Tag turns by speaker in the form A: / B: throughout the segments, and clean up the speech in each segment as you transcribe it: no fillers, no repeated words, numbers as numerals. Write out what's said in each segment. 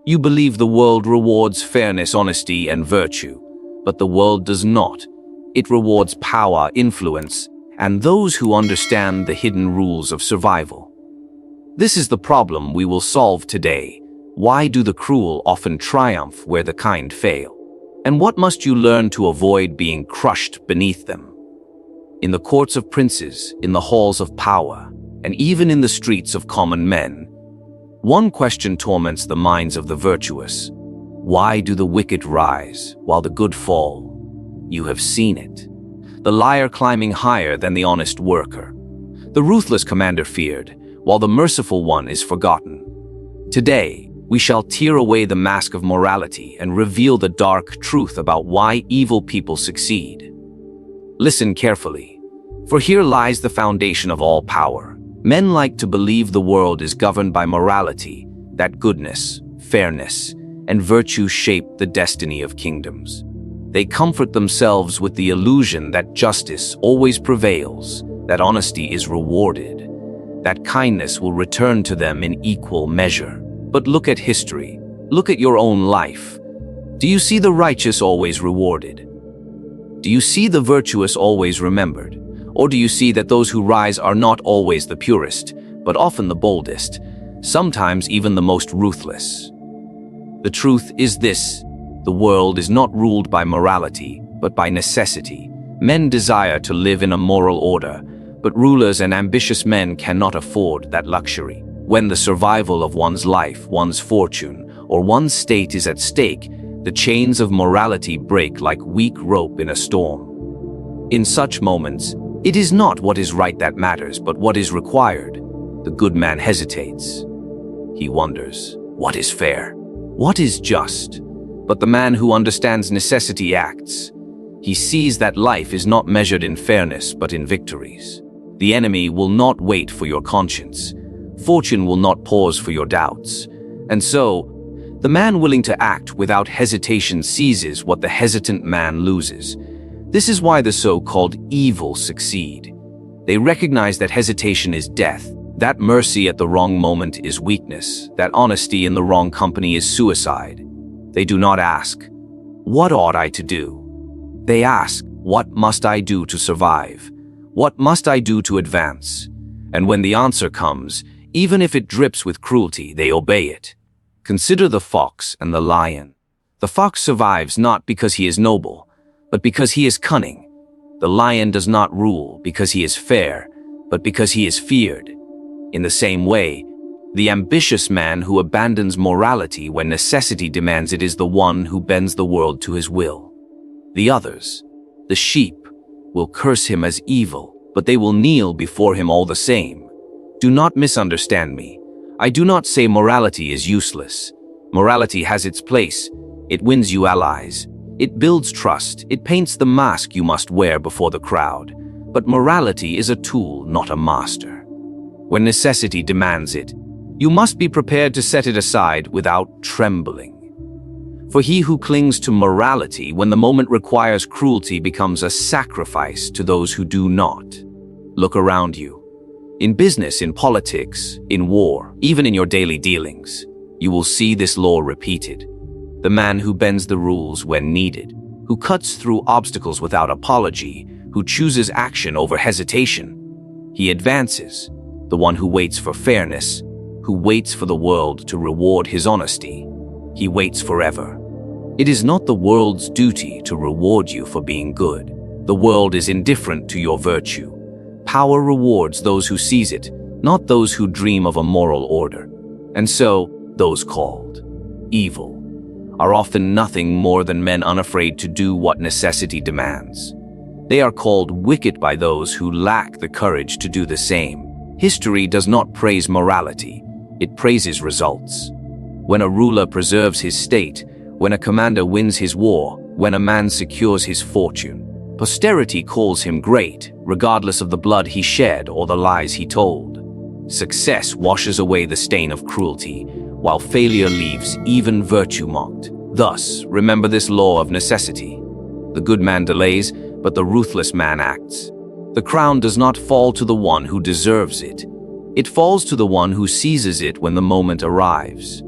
A: You believe the world rewards fairness, honesty, and virtue, but the world does not. It rewards power, influence, and those who understand the hidden rules of survival. This is the problem we will solve today. Why do the cruel often triumph where the kind fail? And what must you learn to avoid being crushed beneath them? In the courts of princes, in the halls of power, and even in the streets of common men, one question torments the minds of the virtuous. Why do the wicked rise while the good fall? You have seen it. The liar climbing higher than the honest worker. The ruthless commander feared, while the merciful one is forgotten. Today, we shall tear away the mask of morality and reveal the dark truth about why evil people succeed. Listen carefully, for here lies the foundation of all power. Men like to believe the world is governed by morality, that goodness, fairness, and virtue shape the destiny of kingdoms. They comfort themselves with the illusion that justice always prevails, that honesty is rewarded, that kindness will return to them in equal measure. But look at history. Look at your own life. Do you see the righteous always rewarded? Do you see the virtuous always remembered? Or do you see that those who rise are not always the purest, but often the boldest, sometimes even the most ruthless? The truth is this: the world is not ruled by morality, but by necessity. Men desire to live in a moral order, but rulers and ambitious men cannot afford that luxury. When the survival of one's life, one's fortune, or one's state is at stake, the chains of morality break like weak rope in a storm. In such moments, it is not what is right that matters, but what is required. The good man hesitates. He wonders, what is fair? What is just? But the man who understands necessity acts. He sees that life is not measured in fairness, but in victories. The enemy will not wait for your conscience. Fortune will not pause for your doubts. And so, the man willing to act without hesitation seizes what the hesitant man loses. This is why the so-called evil succeed. They recognize that hesitation is death, that mercy at the wrong moment is weakness, that honesty in the wrong company is suicide. They do not ask, "What ought I to do?" They ask, "What must I do to survive? What must I do to advance?" And when the answer comes, even if it drips with cruelty, they obey it. Consider the fox and the lion. The fox survives not because he is noble, but because he is cunning. The lion does not rule because he is fair, but because he is feared. In the same way, the ambitious man who abandons morality when necessity demands it is the one who bends the world to his will. The others, the sheep, will curse him as evil, but they will kneel before him all the same. Do not misunderstand me. I do not say morality is useless. Morality has its place. It wins you allies. It builds trust. It paints the mask you must wear before the crowd. But morality is a tool, not a master. When necessity demands it, you must be prepared to set it aside without trembling. For he who clings to morality when the moment requires cruelty becomes a sacrifice to those who do not. Look around you. In business, in politics, in war, even in your daily dealings, you will see this law repeated. The man who bends the rules when needed, who cuts through obstacles without apology, who chooses action over hesitation, he advances. The one who waits for fairness, who waits for the world to reward his honesty, he waits forever. It is not the world's duty to reward you for being good. The world is indifferent to your virtue. Power rewards those who seize it, not those who dream of a moral order. And so, those called evil are often nothing more than men unafraid to do what necessity demands. They are called wicked by those who lack the courage to do the same. History does not praise morality, it praises results. When a ruler preserves his state, when a commander wins his war, when a man secures his fortune, posterity calls him great, regardless of the blood he shed or the lies he told. Success washes away the stain of cruelty, while failure leaves even virtue mocked. Thus, remember this law of necessity. The good man delays, but the ruthless man acts. The crown does not fall to the one who deserves it. It falls to the one who seizes it when the moment arrives.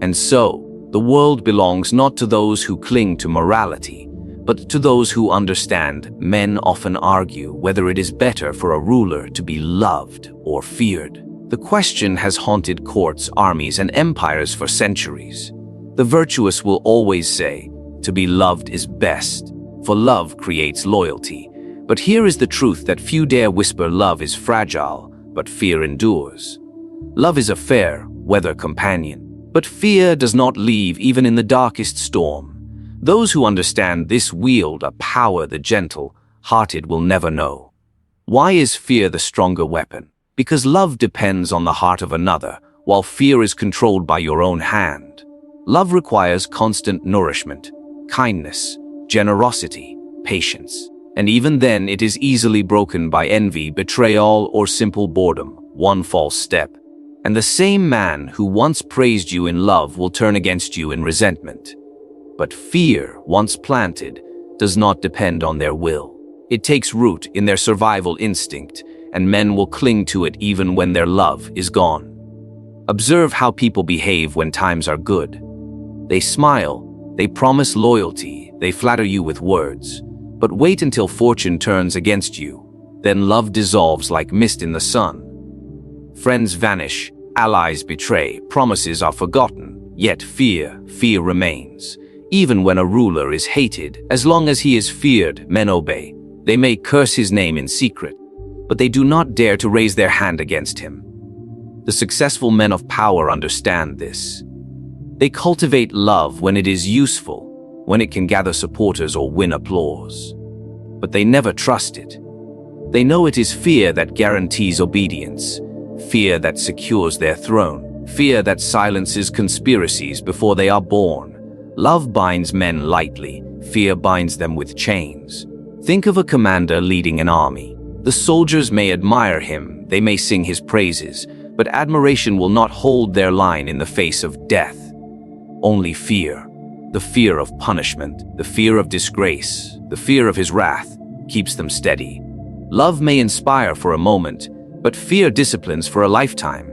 A: And so, The world belongs not to those who cling to morality, but to those who understand. Men often argue whether it is better for a ruler to be loved or feared. The question has haunted courts, armies, and empires for centuries. The virtuous will always say, to be loved is best, for love creates loyalty. But here is the truth that few dare whisper: love is fragile, but fear endures. Love is a fair weather companion, but fear does not leave even in the darkest storm. Those who understand this wield a power the gentle-hearted will never know. Why is fear the stronger weapon? Because love depends on the heart of another, while fear is controlled by your own hand. Love requires constant nourishment, kindness, generosity, patience. And even then it is easily broken by envy, betrayal, or simple boredom. One false step, and the same man who once praised you in love will turn against you in resentment. But fear, once planted, does not depend on their will. It takes root in their survival instinct, and men will cling to it even when their love is gone. Observe how people behave when times are good. They smile, they promise loyalty, they flatter you with words. But wait until fortune turns against you. Then love dissolves like mist in the sun. Friends vanish, allies betray, promises are forgotten, yet fear remains. Even when a ruler is hated, as long as he is feared, men obey. They may curse his name in secret, but they do not dare to raise their hand against him. The successful men of power understand this. They cultivate love when it is useful, when it can gather supporters or win applause. But they never trust it. They know it is fear that guarantees obedience, fear that secures their throne, fear that silences conspiracies before they are born. Love binds men lightly, fear binds them with chains. Think of a commander leading an army. The soldiers may admire him, they may sing his praises, but admiration will not hold their line in the face of death. Only fear, the fear of punishment, the fear of disgrace, the fear of his wrath, keeps them steady. Love may inspire for a moment, but fear disciplines for a lifetime.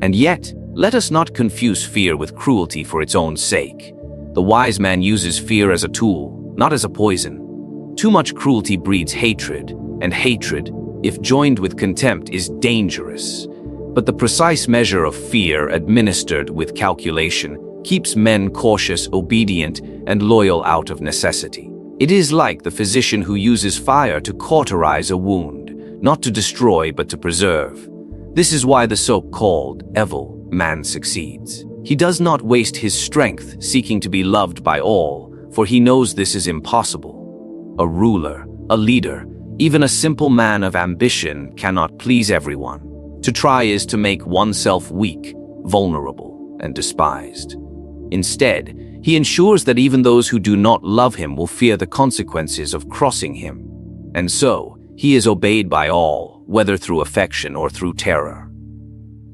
A: And yet, let us not confuse fear with cruelty for its own sake. The wise man uses fear as a tool, not as a poison. Too much cruelty breeds hatred, and hatred, if joined with contempt, is dangerous. But the precise measure of fear, administered with calculation, keeps men cautious, obedient, and loyal out of necessity. It is like the physician who uses fire to cauterize a wound, not to destroy but to preserve. This is why the so-called evil man succeeds. He does not waste his strength seeking to be loved by all, for he knows this is impossible. A ruler, a leader, even a simple man of ambition cannot please everyone. To try is to make oneself weak, vulnerable, and despised. Instead, he ensures that even those who do not love him will fear the consequences of crossing him. And so, he is obeyed by all, whether through affection or through terror.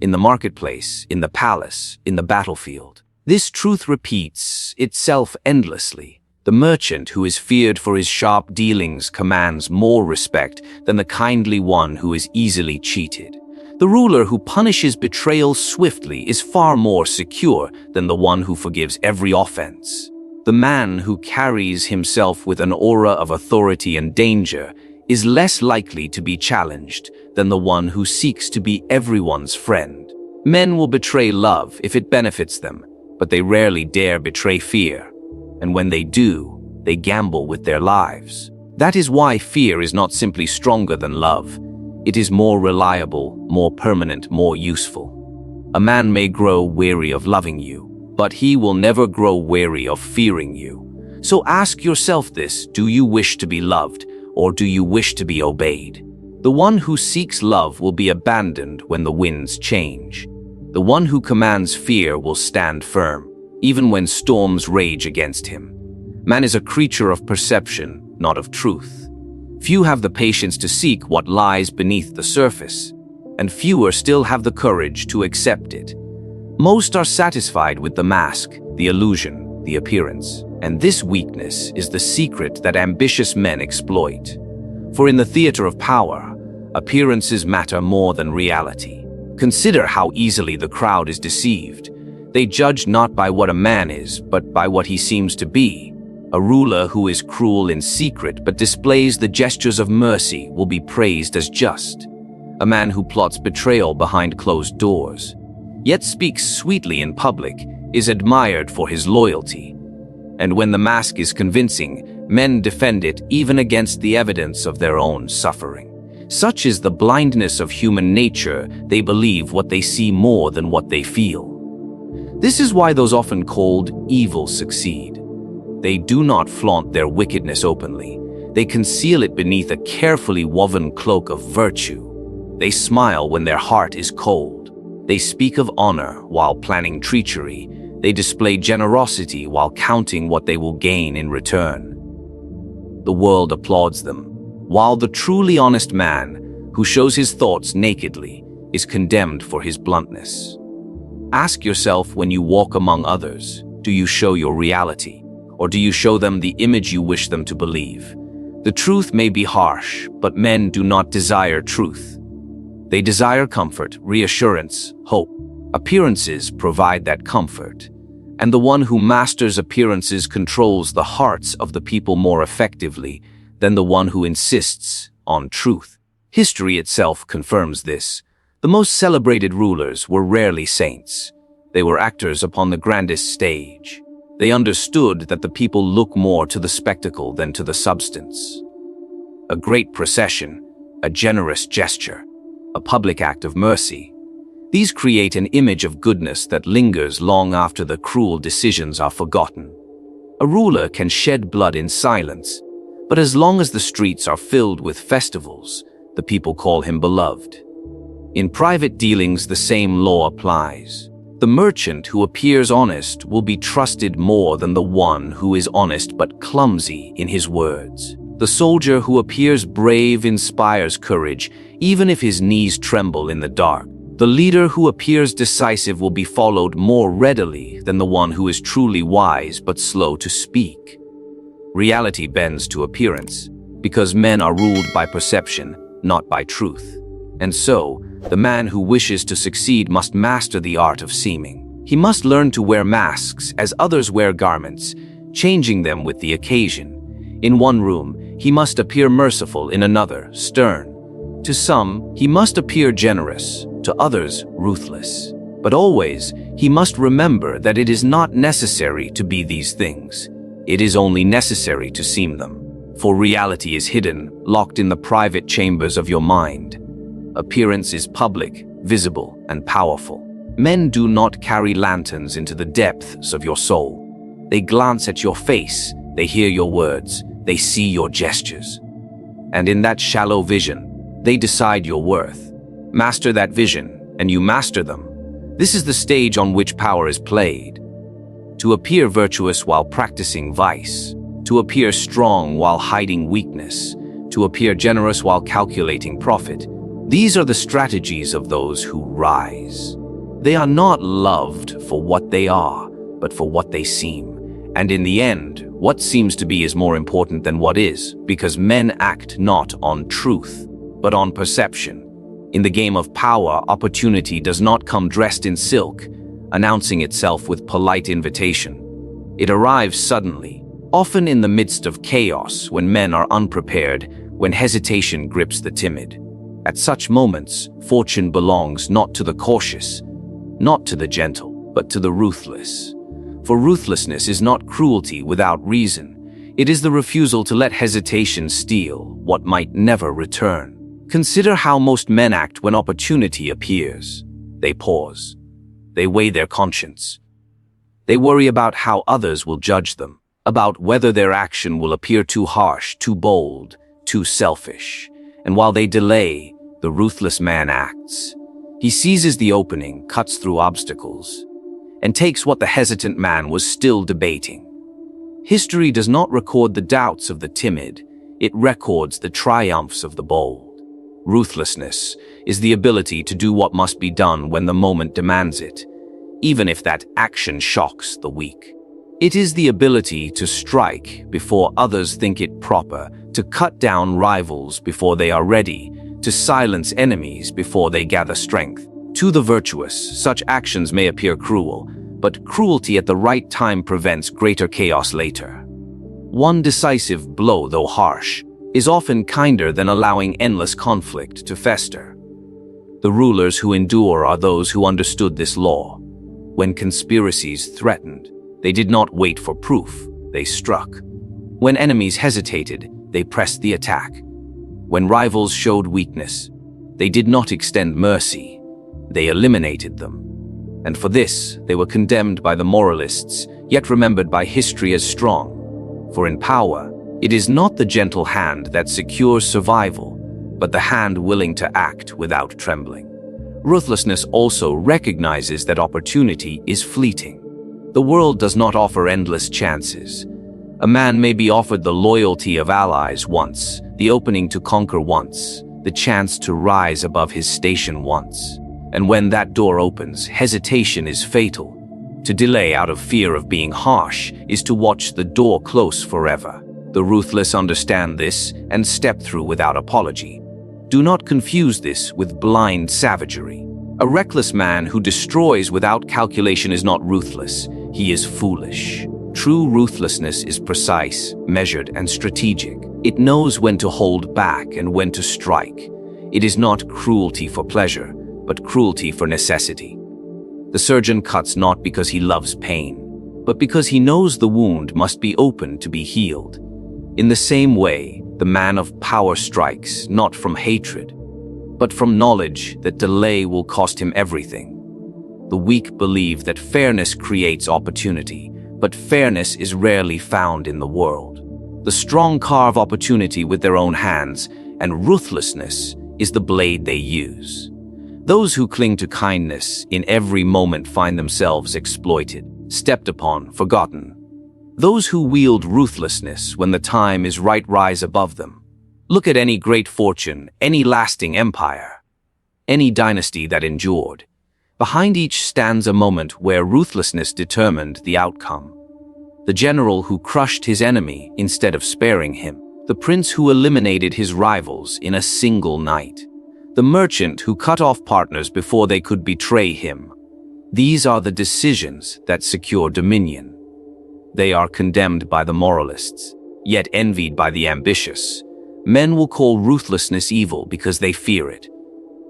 A: In the marketplace, in the palace, in the battlefield, this truth repeats itself endlessly. The merchant who is feared for his sharp dealings commands more respect than the kindly one who is easily cheated. The ruler who punishes betrayal swiftly is far more secure than the one who forgives every offense. The man who carries himself with an aura of authority and danger is less likely to be challenged than the one who seeks to be everyone's friend. Men will betray love if it benefits them, but they rarely dare betray fear. And when they do, they gamble with their lives. That is why fear is not simply stronger than love. It is more reliable, more permanent, more useful. A man may grow weary of loving you, but he will never grow weary of fearing you. So ask yourself this: do you wish to be loved, or do you wish to be obeyed? The one who seeks love will be abandoned when the winds change. The one who commands fear will stand firm, even when storms rage against him. Man is a creature of perception, not of truth. Few have the patience to seek what lies beneath the surface, and fewer still have the courage to accept it. Most are satisfied with the mask, the illusion, the appearance. And this weakness is the secret that ambitious men exploit. For in the theater of power, appearances matter more than reality. Consider how easily the crowd is deceived. They judge not by what a man is, but by what he seems to be. A ruler who is cruel in secret but displays the gestures of mercy will be praised as just. A man who plots betrayal behind closed doors, yet speaks sweetly in public, is admired for his loyalty. And when the mask is convincing, men defend it even against the evidence of their own suffering. Such is the blindness of human nature, they believe what they see more than what they feel. This is why those often called evil succeed. They do not flaunt their wickedness openly. They conceal it beneath a carefully woven cloak of virtue. They smile when their heart is cold. They speak of honor while planning treachery. They display generosity while counting what they will gain in return. The world applauds them, while the truly honest man, who shows his thoughts nakedly, is condemned for his bluntness. Ask yourself when you walk among others, do you show your reality, or do you show them the image you wish them to believe? The truth may be harsh, but men do not desire truth. They desire comfort, reassurance, hope. Appearances provide that comfort, and the one who masters appearances controls the hearts of the people more effectively than the one who insists on truth. History itself confirms this. The most celebrated rulers were rarely saints. They were actors upon the grandest stage. They understood that the people look more to the spectacle than to the substance. A great procession, a generous gesture, a public act of mercy. These create an image of goodness that lingers long after the cruel decisions are forgotten. A ruler can shed blood in silence, but as long as the streets are filled with festivals, the people call him beloved. In private dealings, the same law applies. The merchant who appears honest will be trusted more than the one who is honest but clumsy in his words. The soldier who appears brave inspires courage, even if his knees tremble in the dark. The leader who appears decisive will be followed more readily than the one who is truly wise but slow to speak. Reality bends to appearance, because men are ruled by perception, not by truth. And so, the man who wishes to succeed must master the art of seeming. He must learn to wear masks as others wear garments, changing them with the occasion. In one room, he must appear merciful, in another, stern. To some, he must appear generous, to others, ruthless. But always, he must remember that it is not necessary to be these things. It is only necessary to seem them. For reality is hidden, locked in the private chambers of your mind. Appearance is public, visible, and powerful. Men do not carry lanterns into the depths of your soul. They glance at your face, they hear your words, they see your gestures. And in that shallow vision, they decide your worth. Master that vision, and you master them. This is the stage on which power is played. To appear virtuous while practicing vice. To appear strong while hiding weakness. To appear generous while calculating profit. These are the strategies of those who rise. They are not loved for what they are, but for what they seem. And in the end, what seems to be is more important than what is, because men act not on truth, but on perception. In the game of power, opportunity does not come dressed in silk, announcing itself with polite invitation. It arrives suddenly, often in the midst of chaos, when men are unprepared, when hesitation grips the timid. At such moments, fortune belongs not to the cautious, not to the gentle, but to the ruthless. For ruthlessness is not cruelty without reason. It is the refusal to let hesitation steal what might never return. Consider how most men act when opportunity appears. They pause. They weigh their conscience. They worry about how others will judge them, about whether their action will appear too harsh, too bold, too selfish. And while they delay, the ruthless man acts. He seizes the opening, cuts through obstacles, and takes what the hesitant man was still debating. History does not record the doubts of the timid, it records the triumphs of the bold. Ruthlessness is the ability to do what must be done when the moment demands it, even if that action shocks the weak. It is the ability to strike before others think it proper, to cut down rivals before they are ready, to silence enemies before they gather strength. To the virtuous, such actions may appear cruel, but cruelty at the right time prevents greater chaos later. One decisive blow, though harsh, is often kinder than allowing endless conflict to fester. The rulers who endure are those who understood this law. When conspiracies threatened, they did not wait for proof, they struck. When enemies hesitated, they pressed the attack. When rivals showed weakness, they did not extend mercy, they eliminated them. And for this, they were condemned by the moralists, yet remembered by history as strong. For in power, it is not the gentle hand that secures survival, but the hand willing to act without trembling. Ruthlessness also recognizes that opportunity is fleeting. The world does not offer endless chances. A man may be offered the loyalty of allies once, the opening to conquer once, the chance to rise above his station once. And when that door opens, hesitation is fatal. To delay out of fear of being harsh is to watch the door close forever. The ruthless understand this and step through without apology. Do not confuse this with blind savagery. A reckless man who destroys without calculation is not ruthless, he is foolish. True ruthlessness is precise, measured, and strategic. It knows when to hold back and when to strike. It is not cruelty for pleasure, but cruelty for necessity. The surgeon cuts not because he loves pain, but because he knows the wound must be opened to be healed. In the same way, the man of power strikes not from hatred, but from knowledge that delay will cost him everything. The weak believe that fairness creates opportunity, but fairness is rarely found in the world. The strong carve opportunity with their own hands, and ruthlessness is the blade they use. Those who cling to kindness in every moment find themselves exploited, stepped upon, forgotten. Those who wield ruthlessness when the time is right rise above them. Look at any great fortune, any lasting empire, any dynasty that endured. Behind each stands a moment where ruthlessness determined the outcome. The general who crushed his enemy instead of sparing him. The prince who eliminated his rivals in a single night. The merchant who cut off partners before they could betray him. These are the decisions that secure dominion. They are condemned by the moralists, yet envied by the ambitious. Men will call ruthlessness evil because they fear it,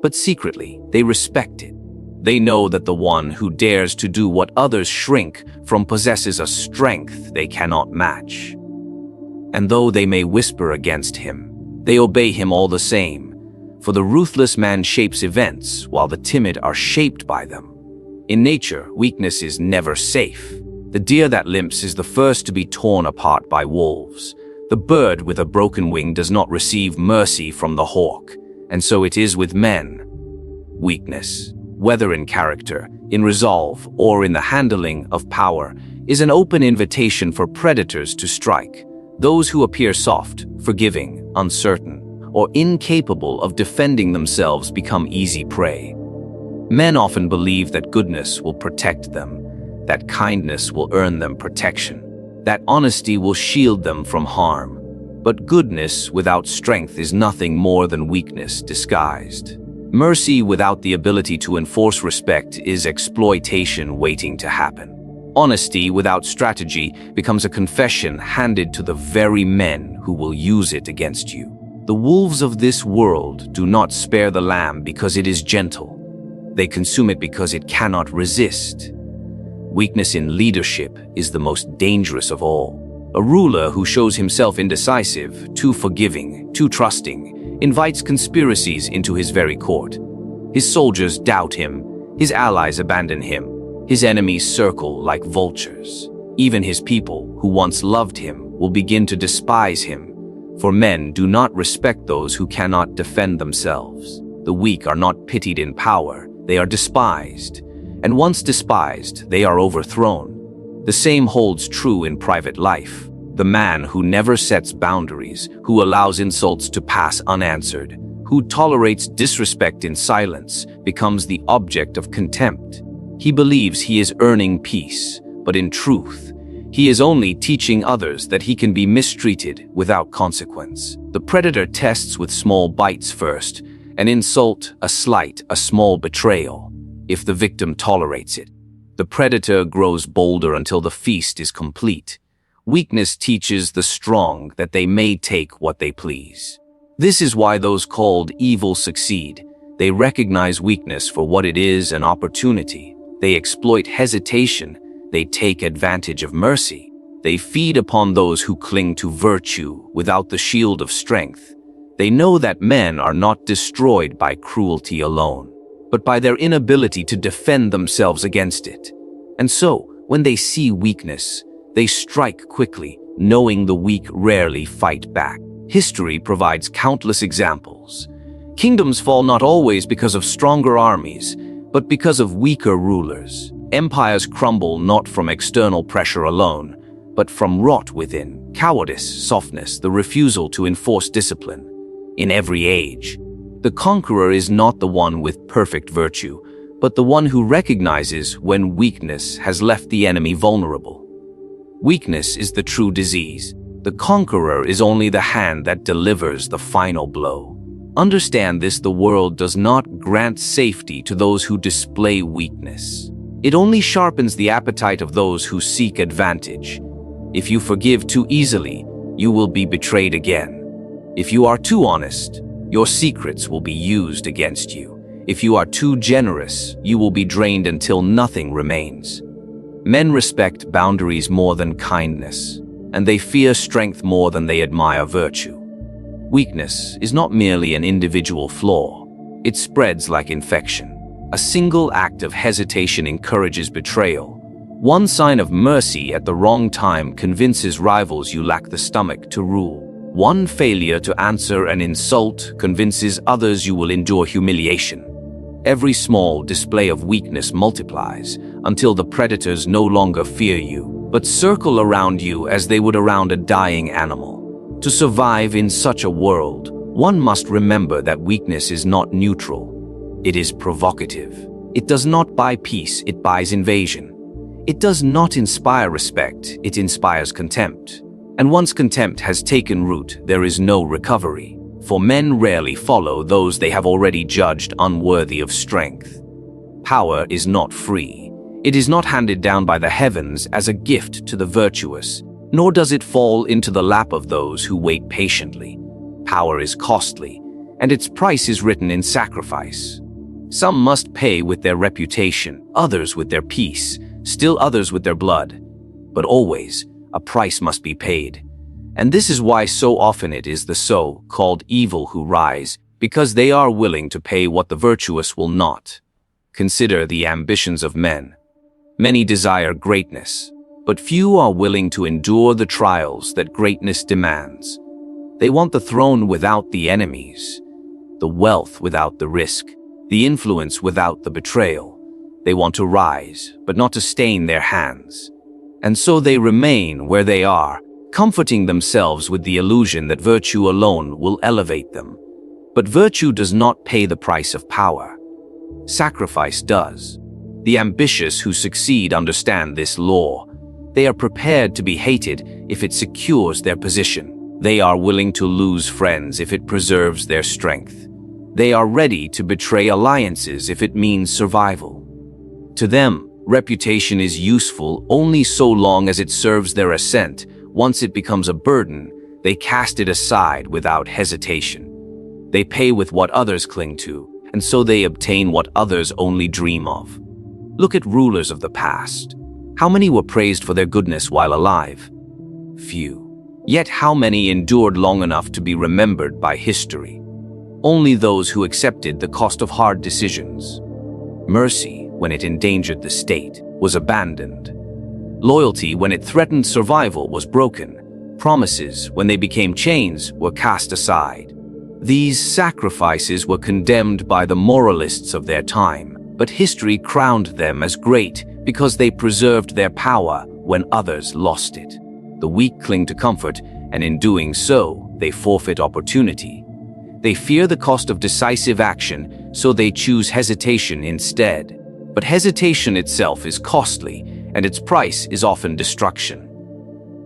A: but secretly they respect it. They know that the one who dares to do what others shrink from possesses a strength they cannot match. And though they may whisper against him, they obey him all the same, for the ruthless man shapes events while the timid are shaped by them. In nature, weakness is never safe. The deer that limps is the first to be torn apart by wolves. The bird with a broken wing does not receive mercy from the hawk, and so it is with men. Weakness, whether in character, in resolve, or in the handling of power, is an open invitation for predators to strike. Those who appear soft, forgiving, uncertain, or incapable of defending themselves become easy prey. Men often believe that goodness will protect them, that kindness will earn them protection, that honesty will shield them from harm. But goodness without strength is nothing more than weakness disguised. Mercy without the ability to enforce respect is exploitation waiting to happen. Honesty without strategy becomes a confession handed to the very men who will use it against you. The wolves of this world do not spare the lamb because it is gentle. They consume it because it cannot resist. Weakness in leadership is the most dangerous of all. A ruler who shows himself indecisive, too forgiving, too trusting, invites conspiracies into his very court. His soldiers doubt him, his allies abandon him, his enemies circle like vultures. Even his people, who once loved him, will begin to despise him, for men do not respect those who cannot defend themselves. The weak are not pitied in power, they are despised. And once despised, they are overthrown. The same holds true in private life. The man who never sets boundaries, who allows insults to pass unanswered, who tolerates disrespect in silence, becomes the object of contempt. He believes he is earning peace, but in truth, he is only teaching others that he can be mistreated without consequence. The predator tests with small bites first, an insult, a slight, a small betrayal. If the victim tolerates it, The predator grows bolder until the feast is complete. Weakness teaches the strong that they may take what they please. This is why those called evil succeed. They recognize weakness for what it is, an opportunity. They exploit hesitation. They take advantage of mercy. They feed upon those who cling to virtue without the shield of strength. They know that men are not destroyed by cruelty alone, but by their inability to defend themselves against it. And so, when they see weakness, they strike quickly, knowing the weak rarely fight back. History provides countless examples. Kingdoms fall not always because of stronger armies, but because of weaker rulers. Empires crumble not from external pressure alone, but from rot within, cowardice, softness, the refusal to enforce discipline. In every age, the conqueror is not the one with perfect virtue, but the one who recognizes when weakness has left the enemy vulnerable. Weakness is the true disease. The conqueror is only the hand that delivers the final blow. Understand this: the world does not grant safety to those who display weakness. It only sharpens the appetite of those who seek advantage. If you forgive too easily, you will be betrayed again. If you are too honest, your secrets will be used against you. If you are too generous, you will be drained until nothing remains. Men respect boundaries more than kindness, and they fear strength more than they admire virtue. Weakness is not merely an individual flaw. It spreads like infection. A single act of hesitation encourages betrayal. One sign of mercy at the wrong time convinces rivals you lack the stomach to rule. One failure to answer an insult convinces others you will endure humiliation. Every small display of weakness multiplies until the predators no longer fear you, but circle around you as they would around a dying animal. To survive in such a world, one must remember that weakness is not neutral. It is provocative. It does not buy peace, it buys invasion. It does not inspire respect, it inspires contempt. And once contempt has taken root, there is no recovery. For men rarely follow those they have already judged unworthy of strength. Power is not free. It is not handed down by the heavens as a gift to the virtuous, nor does it fall into the lap of those who wait patiently. Power is costly, and its price is written in sacrifice. Some must pay with their reputation, others with their peace, still others with their blood. But always, a price must be paid. And this is why so often it is the so-called evil who rise, because they are willing to pay what the virtuous will not. Consider the ambitions of men. Many desire greatness, but few are willing to endure the trials that greatness demands. They want the throne without the enemies, the wealth without the risk, the influence without the betrayal. They want to rise, but not to stain their hands. And so they remain where they are, comforting themselves with the illusion that virtue alone will elevate them. But virtue does not pay the price of power. Sacrifice does. The ambitious who succeed understand this law. They are prepared to be hated if it secures their position. They are willing to lose friends if it preserves their strength. They are ready to betray alliances if it means survival. To them, reputation is useful only so long as it serves their ascent. Once it becomes a burden, they cast it aside without hesitation. They pay with what others cling to, and so they obtain what others only dream of. Look at rulers of the past. How many were praised for their goodness while alive? Few. Yet how many endured long enough to be remembered by history? Only those who accepted the cost of hard decisions. Mercy, when it endangered the state, was abandoned. Loyalty, when it threatened survival, was broken. Promises, when they became chains, were cast aside. These sacrifices were condemned by the moralists of their time, but history crowned them as great because they preserved their power when others lost it. The weak cling to comfort, and in doing so, they forfeit opportunity. They fear the cost of decisive action, so they choose hesitation instead. But hesitation itself is costly, and its price is often destruction.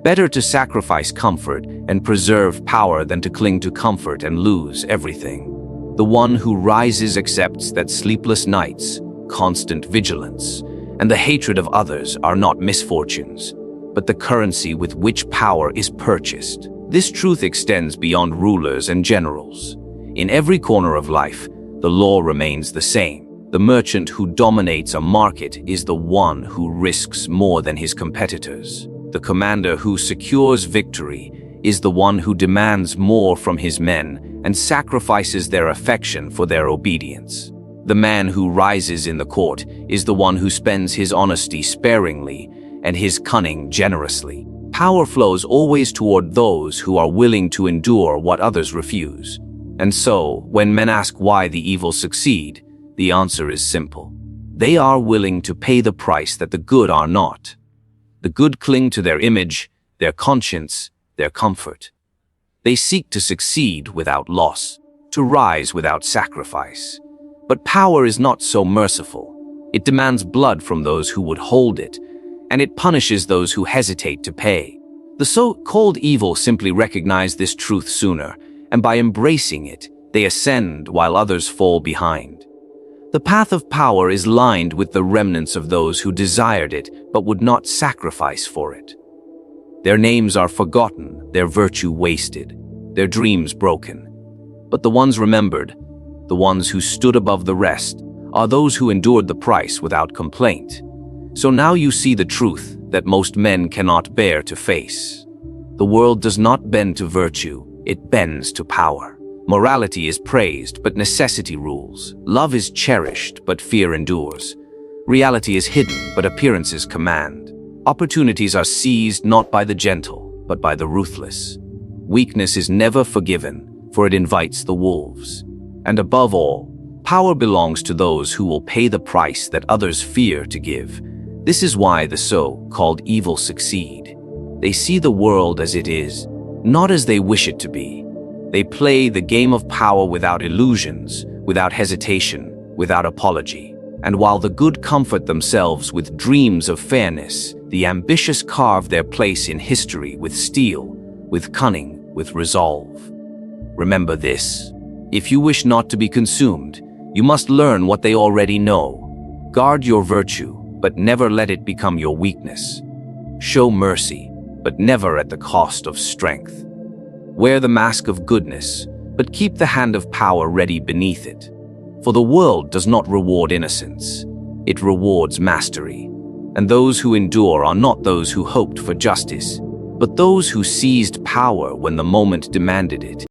A: Better to sacrifice comfort and preserve power than to cling to comfort and lose everything. The one who rises accepts that sleepless nights, constant vigilance, and the hatred of others are not misfortunes, but the currency with which power is purchased. This truth extends beyond rulers and generals. In every corner of life, the law remains the same. The merchant who dominates a market is the one who risks more than his competitors. The commander who secures victory is the one who demands more from his men and sacrifices their affection for their obedience. The man who rises in the court is the one who spends his honesty sparingly and his cunning generously. Power flows always toward those who are willing to endure what others refuse. And so, when men ask why the evil succeed, the answer is simple. They are willing to pay the price that the good are not. The good cling to their image, their conscience, their comfort. They seek to succeed without loss, to rise without sacrifice. But power is not so merciful. It demands blood from those who would hold it, and it punishes those who hesitate to pay. The so-called evil simply recognize this truth sooner, and by embracing it, they ascend while others fall behind. The path of power is lined with the remnants of those who desired it but would not sacrifice for it. Their names are forgotten, their virtue wasted, their dreams broken. But the ones remembered, the ones who stood above the rest, are those who endured the price without complaint. So now you see the truth that most men cannot bear to face. The world does not bend to virtue, it bends to power. Morality is praised, but necessity rules. Love is cherished, but fear endures. Reality is hidden, but appearances command. Opportunities are seized not by the gentle, but by the ruthless. Weakness is never forgiven, for it invites the wolves. And above all, power belongs to those who will pay the price that others fear to give. This is why the so-called evil succeed. They see the world as it is, not as they wish it to be. They play the game of power without illusions, without hesitation, without apology. And while the good comfort themselves with dreams of fairness, the ambitious carve their place in history with steel, with cunning, with resolve. Remember this: if you wish not to be consumed, you must learn what they already know. Guard your virtue, but never let it become your weakness. Show mercy, but never at the cost of strength. Wear the mask of goodness, but keep the hand of power ready beneath it. For the world does not reward innocence, it rewards mastery. And those who endure are not those who hoped for justice, but those who seized power when the moment demanded it.